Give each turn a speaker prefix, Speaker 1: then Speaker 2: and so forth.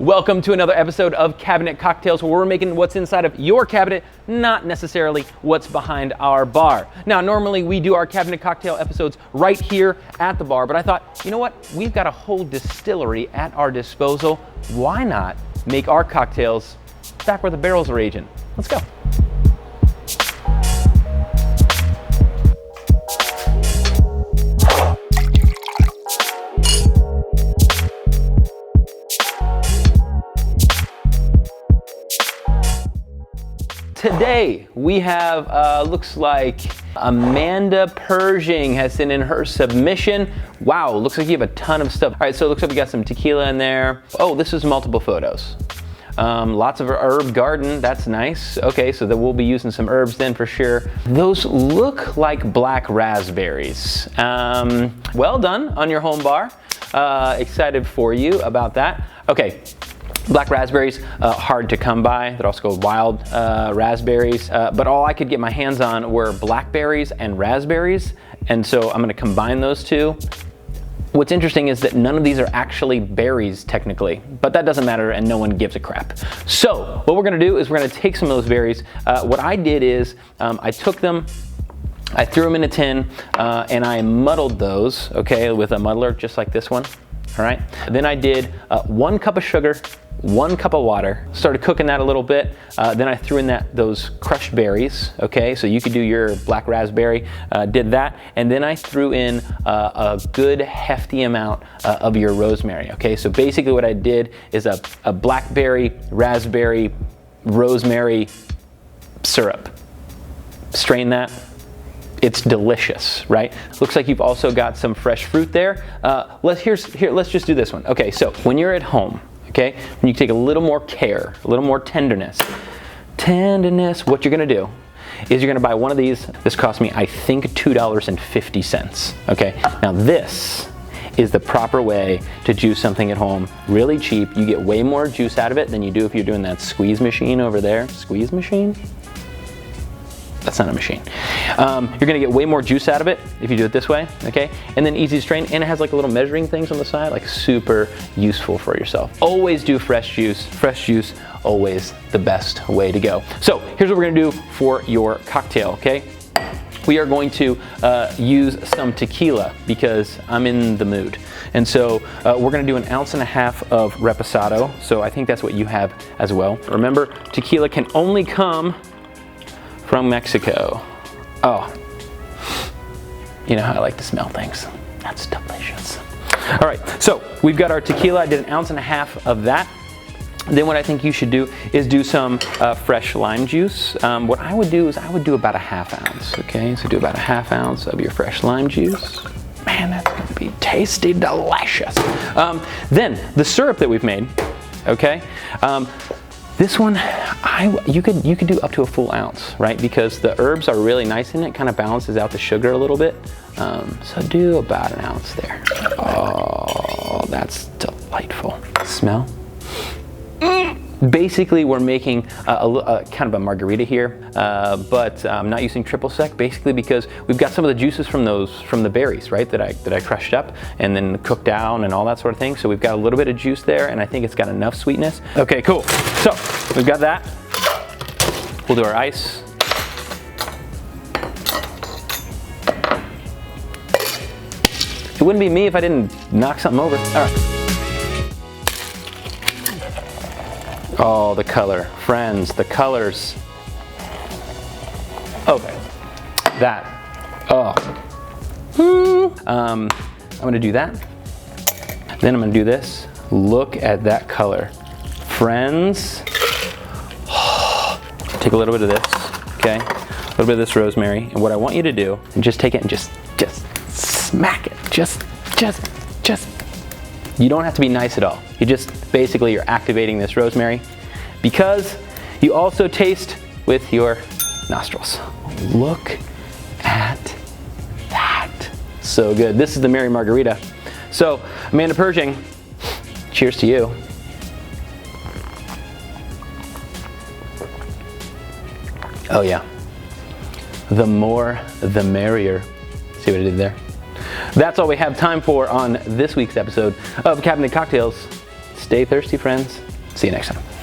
Speaker 1: Welcome to another episode of Cabinet Cocktails, where we're making what's inside of your cabinet, not necessarily what's behind our bar. Now, normally we do our Cabinet Cocktail episodes right here at the bar, but I thought, you know what? We've got a whole distillery at our disposal. Why not make our cocktails back where the barrels are aging? Let's go. Today we have, looks like Amanda Pershing has sent in her submission. Wow, looks like you have a ton of stuff. All right, so it looks like we got some tequila in there. Oh, this is multiple photos. Lots of herb garden, that's nice. Okay, so that we'll be using some herbs then for sure. Those look like black raspberries. Well done on your home bar. Excited for you about that. Okay. Black raspberries, hard to come by. They're also called wild raspberries, but all I could get my hands on were blackberries and raspberries, and so I'm gonna combine those two. What's interesting is that none of these are actually berries technically, but that doesn't matter and no one gives a crap. So what we're gonna do is we're gonna take some of those berries. What I did is I took them, I threw them in a tin, and I muddled those, okay, with a muddler just like this one. All right, then I did 1 cup of sugar, 1 cup of water, started cooking that a little bit. Then I threw in those crushed berries, okay? So you could do your black raspberry, did that. And then I threw in a good hefty amount of your rosemary, okay? So basically what I did is a blackberry, raspberry, rosemary syrup. Strain that. It's delicious, right? Looks like you've also got some fresh fruit there. Let's just do this one. Okay, so when you're at home, okay, when you take a little more care, a little more tenderness, what you're gonna do is you're gonna buy one of these. This cost me, I think, $2.50, okay? Now this is the proper way to juice something at home, really cheap. You get way more juice out of it than you do if you're doing that squeeze machine over there. Squeeze machine? That's not a machine. You're gonna get way more juice out of it if you do it this way, okay? And then easy to strain, and it has like little measuring things on the side, like super useful for yourself. Always do fresh juice. Fresh juice, always the best way to go. So here's what we're gonna do for your cocktail, okay? We are going to use some tequila because I'm in the mood. And so we're gonna do 1.5 ounces of reposado. So I think that's what you have as well. Remember, tequila can only come from Mexico. Oh, you know how I like to smell things. That's delicious. All right, so we've got our tequila. I did 1.5 ounces of that. Then what I think you should do is do some fresh lime juice. What I would do is I would do about 1/2 ounce, okay? So do about 1/2 ounce of your fresh lime juice. Man, that's gonna be tasty, delicious. Then the syrup that we've made, okay? This one, you could do up to a full ounce, right? Because the herbs are really nice in it, kind of balances out the sugar a little bit. So do about 1 ounce there. Oh, that's delightful. Smell? Basically, we're making a kind of a margarita here, but I'm not using triple sec, basically because we've got some of the juices from the berries, right, that I crushed up and then cooked down and all that sort of thing. So we've got a little bit of juice there, and I think it's got enough sweetness. Okay, cool. So we've got that. We'll do our ice. It wouldn't be me if I didn't knock something over. All right. Oh, the color. Friends, the colors. Okay. That. Oh. I'm gonna do that. Then I'm gonna do this. Look at that color. Friends. Take a little bit of this, okay? A little bit of this rosemary. And what I want you to do, and just take it and just smack it. Just. You don't have to be nice at all. You just, basically, you're activating this rosemary because you also taste with your nostrils. Look at that. So good. This is the Mary Margarita. So, Amanda Pershing, cheers to you. Oh yeah. The more, the merrier. See what I did there? That's all we have time for on this week's episode of Cabinet Cocktails. Stay thirsty, friends. See you next time.